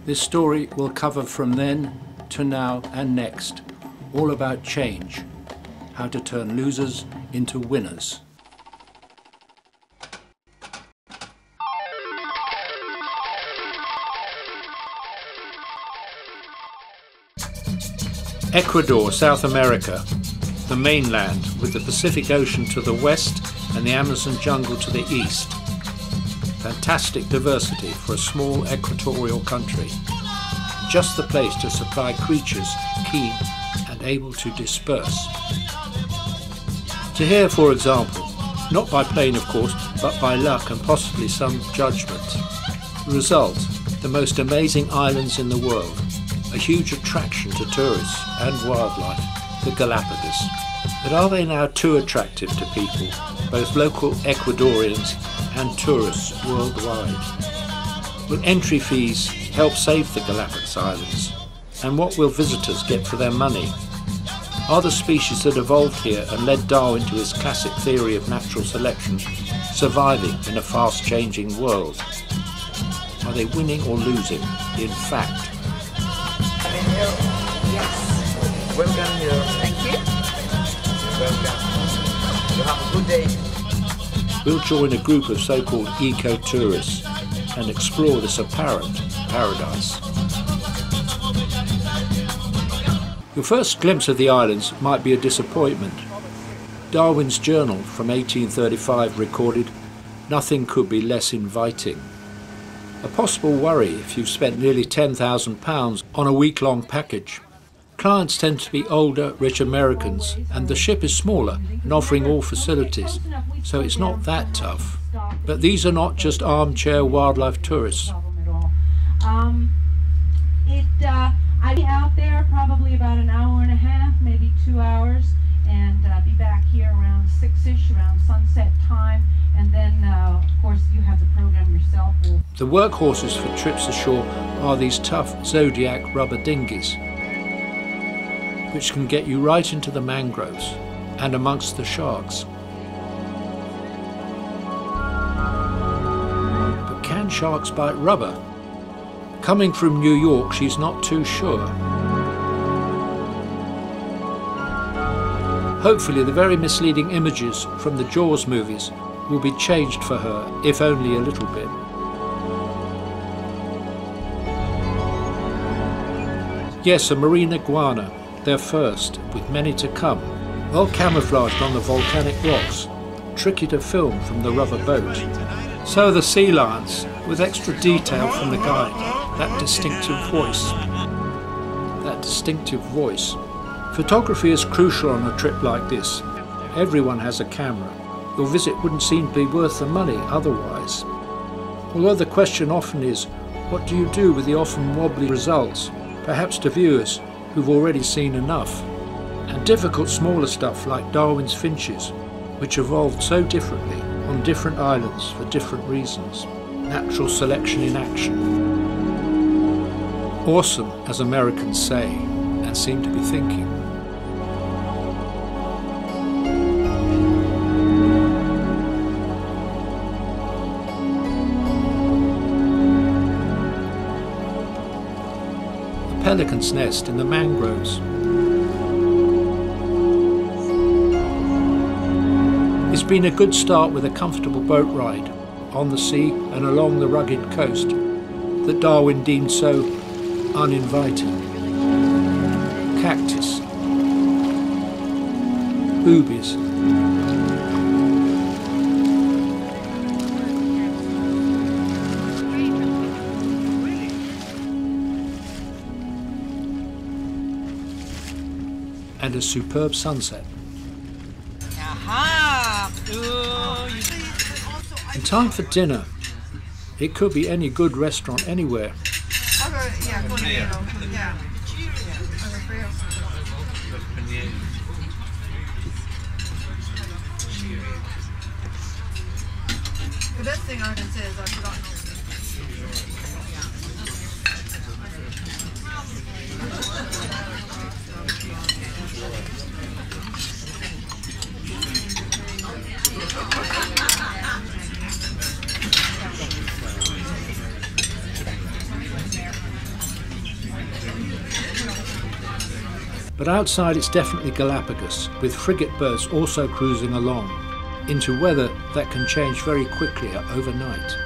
This story will cover from then to now and next, all about change, how to turn losers into winners. Ecuador, South America, the mainland with the Pacific Ocean to the west and the Amazon jungle to the east. Fantastic diversity for a small equatorial country. Just the place to supply creatures keen and able to disperse. To here, for example, not by plane of course, but by luck and possibly some judgment. The result, the most amazing islands in the world. A huge attraction to tourists and wildlife, the Galapagos. But are they now too attractive to people, both local Ecuadorians and tourists worldwide? Will entry fees help save the Galapagos Islands? And what will visitors get for their money? Are the species that evolved here and led Darwin to his classic theory of natural selection surviving in a fast-changing world? Are they winning or losing, in fact? Yes. Welcome here. Thank you. Welcome. You have a good day. We'll join a group of so-called eco-tourists and explore this apparent paradise. Your first glimpse of the islands might be a disappointment. Darwin's journal from 1835 recorded, "Nothing could be less inviting." A possible worry if you've spent nearly £10,000 on a week-long package. Clients tend to be older, rich Americans, and the ship is smaller and offering all facilities, so it's not that tough. But these are not just armchair wildlife tourists. I'd be out there probably about an hour and a half, maybe 2 hours, and be back here around 6-ish, around sunset time. And then, of course, you have the program yourself. The workhorses for trips ashore are these tough Zodiac rubber dinghies, which can get you right into the mangroves and amongst the sharks. But can sharks bite rubber? Coming from New York, she's not too sure. Hopefully the very misleading images from the Jaws movies will be changed for her, if only a little bit. Yes, a marine iguana, their first, with many to come, well camouflaged on the volcanic rocks, tricky to film from the rubber boat. So the sea lions, with extra detail from the guide, that distinctive voice. That distinctive voice. Photography is crucial on a trip like this. Everyone has a camera. Your visit wouldn't seem to be worth the money otherwise. Although the question often is, what do you do with the often wobbly results, perhaps to viewers who've already seen enough? And difficult smaller stuff like Darwin's finches, which evolved so differently on different islands for different reasons. Natural selection in action. Awesome, as Americans say, and seem to be thinking. The pelican's nest in the mangroves. It's been a good start with a comfortable boat ride on the sea and along the rugged coast that Darwin deemed so uninviting. Cactus, boobies, and a superb sunset. In time for dinner. It could be any good restaurant anywhere. The best thing I can say is I've forgotten. But outside it's definitely Galapagos, with frigate birds also cruising along, into weather that can change very quickly overnight.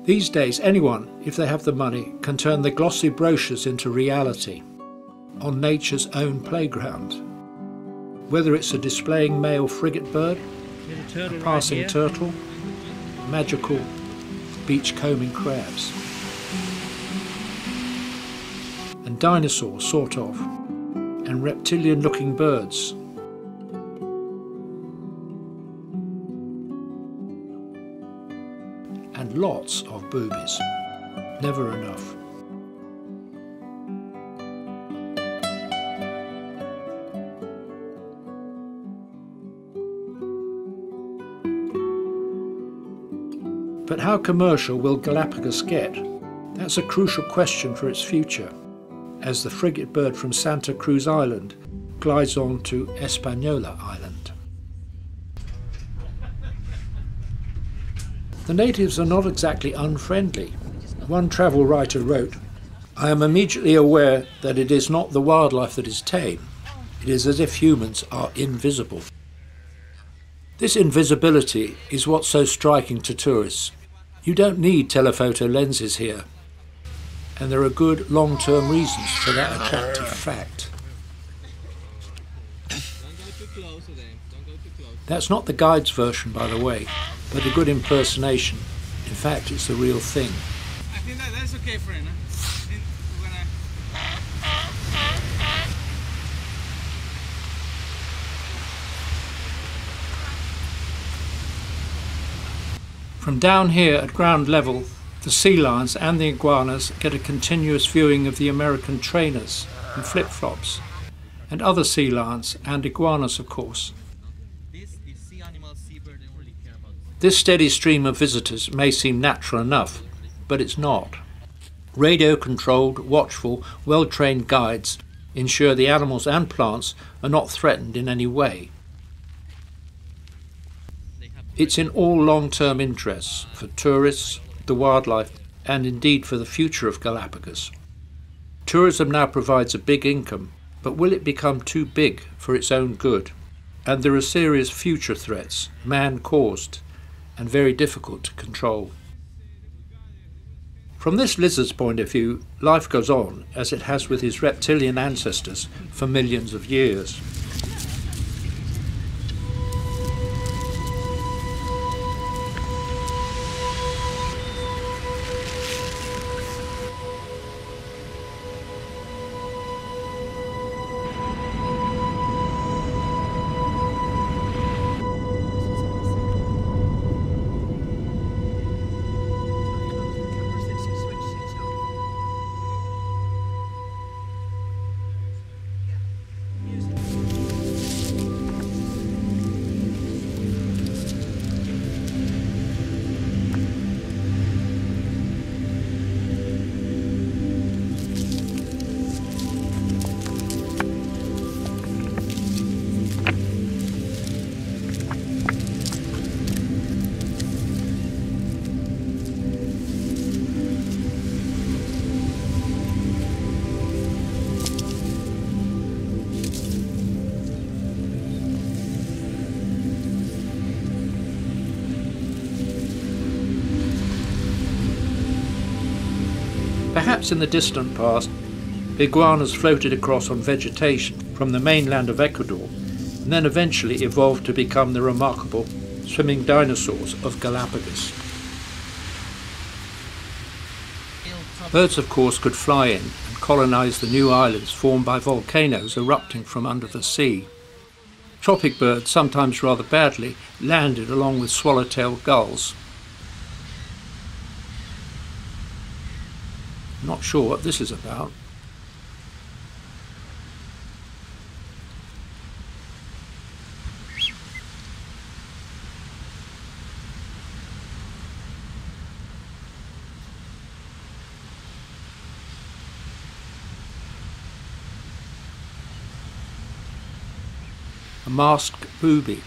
These days, anyone, if they have the money, can turn the glossy brochures into reality on nature's own playground. Whether it's a displaying male frigate bird, a passing turtle, magical beachcombing crabs, and dinosaurs, sort of, and reptilian-looking birds. And lots of boobies. Never enough. But how commercial will Galapagos get? That's a crucial question for its future, as the frigate bird from Santa Cruz Island glides on to Hispaniola Island. The natives are not exactly unfriendly. One travel writer wrote, "I am immediately aware that it is not the wildlife that is tame. It is as if humans are invisible." This invisibility is what's so striking to tourists. You don't need telephoto lenses here, and there are good long-term reasons for that attractive fact. That's not the guide's version, by the way, but a good impersonation. In fact, it's the real thing. I think that's okay, friend. From down here at ground level, the sea lions and the iguanas get a continuous viewing of the American trainers and flip-flops, and other sea lions and iguanas, of course. This steady stream of visitors may seem natural enough, but it's not. Radio-controlled, watchful, well-trained guides ensure the animals and plants are not threatened in any way. It's in all long-term interests for tourists, the wildlife, and indeed for the future of Galapagos. Tourism now provides a big income, but will it become too big for its own good? And there are serious future threats, man-caused, and very difficult to control. From this lizard's point of view, life goes on as it has with his reptilian ancestors for millions of years. Perhaps in the distant past, iguanas floated across on vegetation from the mainland of Ecuador and then eventually evolved to become the remarkable swimming dinosaurs of Galapagos. Birds, of course, could fly in and colonize the new islands formed by volcanoes erupting from under the sea. Tropic birds, sometimes rather badly, landed along with swallowtail gulls. Not sure what this is about. A masked booby.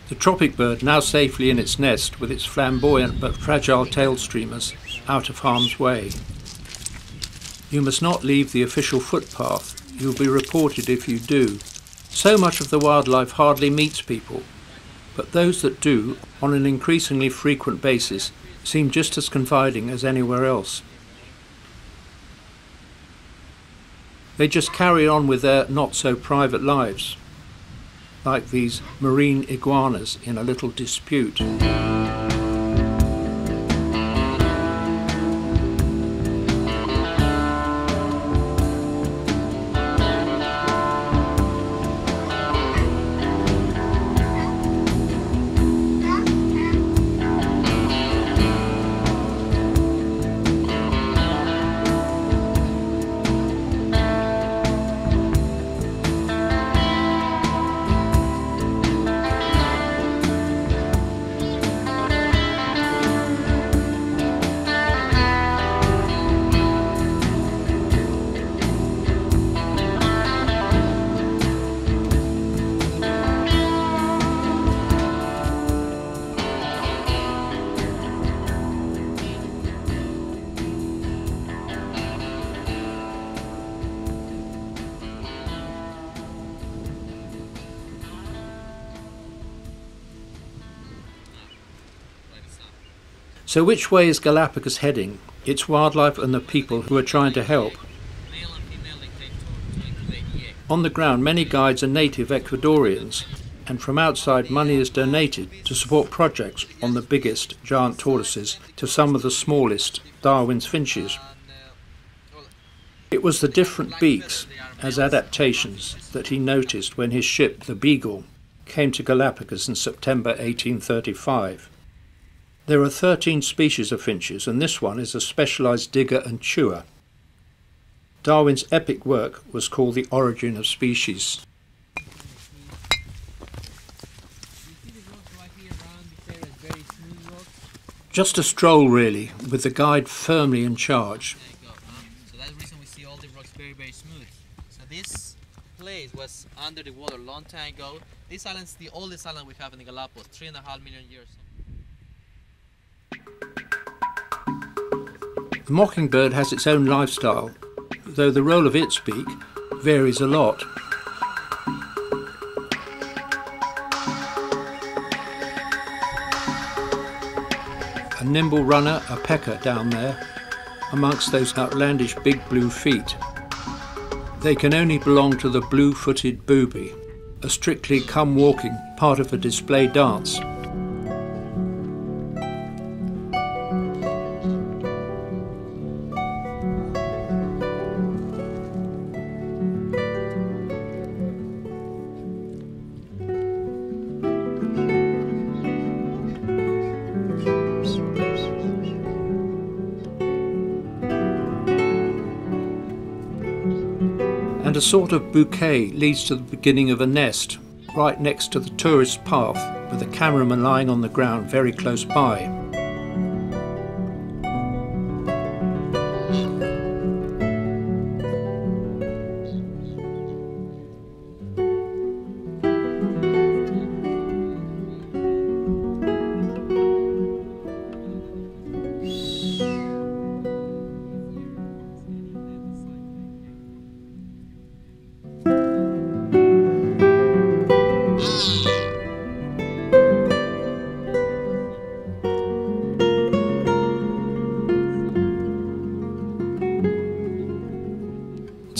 The tropic bird now safely in its nest with its flamboyant but fragile tail streamers out of harm's way. You must not leave the official footpath. You'll be reported if you do. So much of the wildlife hardly meets people, but those that do, on an increasingly frequent basis, seem just as confiding as anywhere else. They just carry on with their not-so-private lives, like these marine iguanas in a little dispute. So which way is Galapagos heading? Its wildlife and the people who are trying to help. On the ground, many guides are native Ecuadorians, and from outside money is donated to support projects on the biggest giant tortoises to some of the smallest Darwin's finches. It was the different beaks as adaptations that he noticed when his ship, the Beagle, came to Galapagos in September 1835. There are 13 species of finches, and this one is a specialised digger and chewer. Darwin's epic work was called The Origin of Species. Just a stroll really, with the guide firmly in charge. So that's the reason we see all the rocks very, very smooth. So this place was under the water a long time ago. This island's the oldest island we have in the Galapagos, 3.5 million years. The mockingbird has its own lifestyle, though the role of its beak varies a lot. A nimble runner, a pecker down there, amongst those outlandish big blue feet. They can only belong to the blue-footed booby, a strictly come-walking part of a display dance. And a sort of bouquet leads to the beginning of a nest, right next to the tourist path, with a cameraman lying on the ground very close by.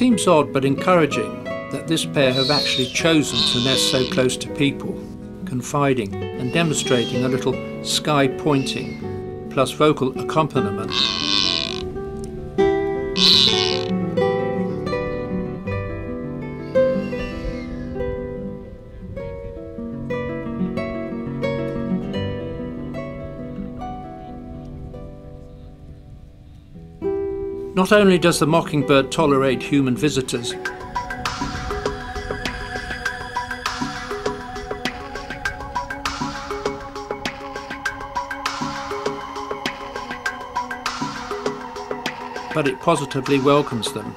seems odd but encouraging that this pair have actually chosen to nest so close to people, confiding and demonstrating a little sky pointing plus vocal accompaniment. Not only does the mockingbird tolerate human visitors, but it positively welcomes them.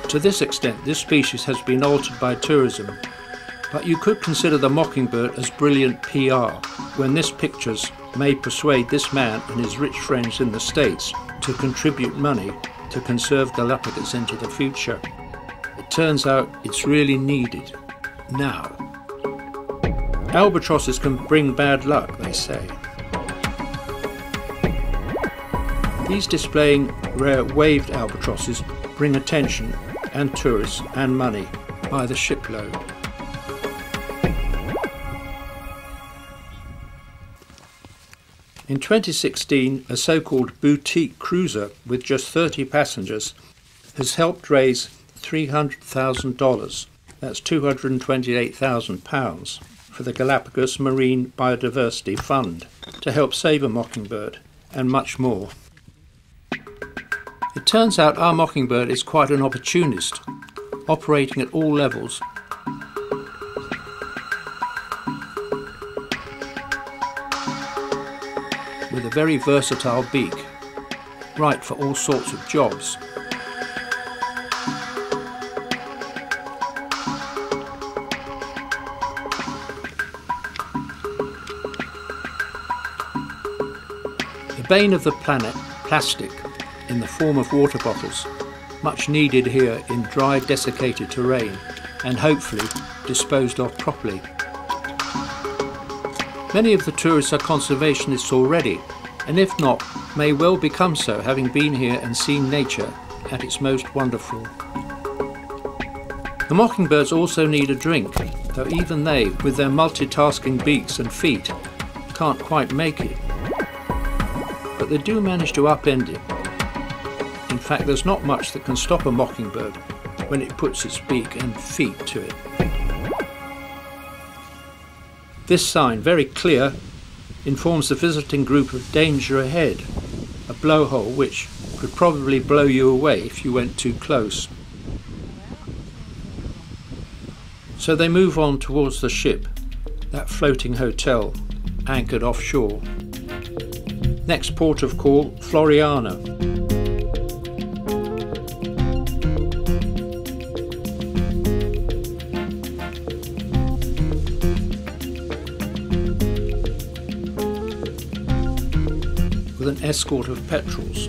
To this extent, this species has been altered by tourism, but you could consider the mockingbird as brilliant PR when this pictures may persuade this man and his rich friends in the States to contribute money to conserve Galapagos into the future. It turns out it's really needed now. Albatrosses can bring bad luck, they say. These displaying rare waved albatrosses bring attention and tourists and money by the shipload. In 2016, a so-called boutique cruiser with just 30 passengers has helped raise $300,000, that's £228,000, for the Galapagos Marine Biodiversity Fund to help save a mockingbird and much more. It turns out our mockingbird is quite an opportunist, operating at all levels. With a very versatile beak, right for all sorts of jobs. The bane of the planet, plastic, in the form of water bottles, much needed here in dry, desiccated terrain, and hopefully disposed of properly. Many of the tourists are conservationists already, and if not, may well become so, having been here and seen nature at its most wonderful. The mockingbirds also need a drink, though even they, with their multitasking beaks and feet, can't quite make it. But they do manage to upend it. In fact, there's not much that can stop a mockingbird when it puts its beak and feet to it. This sign, very clear, informs the visiting group of danger ahead, a blowhole which could probably blow you away if you went too close. So they move on towards the ship, that floating hotel, anchored offshore. Next port of call, Floriana. With an escort of petrels,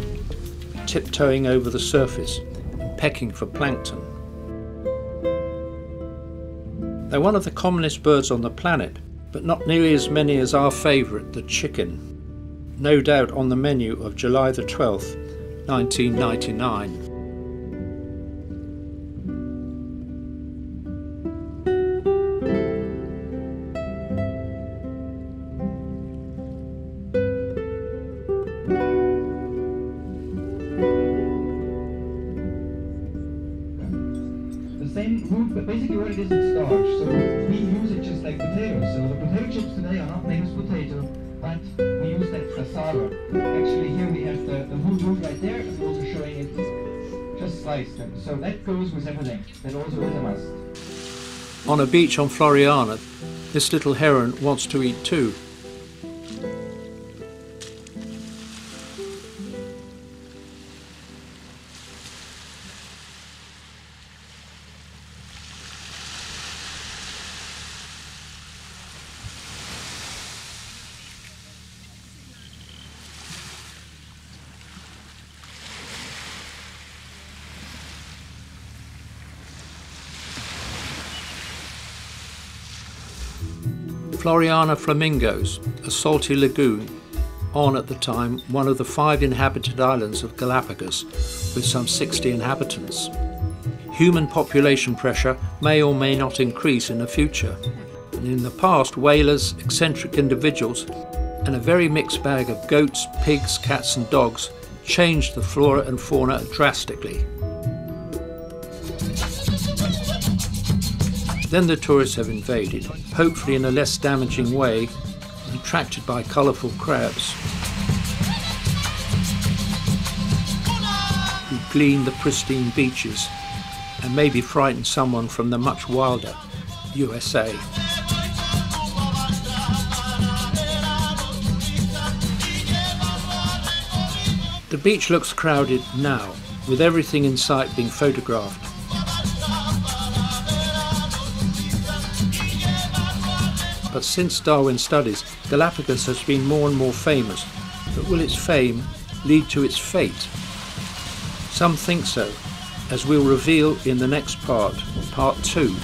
tiptoeing over the surface and pecking for plankton. They're one of the commonest birds on the planet, but not nearly as many as our favourite, the chicken, no doubt on the menu of July the 12th, 1999. Same food, but basically what it is, it's starch. So we use it just like potatoes. So the potato chips today are not made as potato, but we use that cassava. Actually here we have the whole root right there, and we're also showing it just sliced. So that goes with everything. That also is a must. On a beach on Floriana, this little heron wants to eat too. Floriana flamingos, a salty lagoon, on at the time one of the 5 inhabited islands of Galapagos with some 60 inhabitants. Human population pressure may or may not increase in the future. And in the past, whalers, eccentric individuals, and a very mixed bag of goats, pigs, cats and dogs changed the flora and fauna drastically. Then the tourists have invaded, hopefully in a less damaging way, attracted by colourful crabs who glean the pristine beaches and maybe frighten someone from the much wilder USA. The beach looks crowded now, with everything in sight being photographed. But since Darwin's studies, Galapagos has been more and more famous. But will its fame lead to its fate? Some think so, as we'll reveal in the next part, part 2.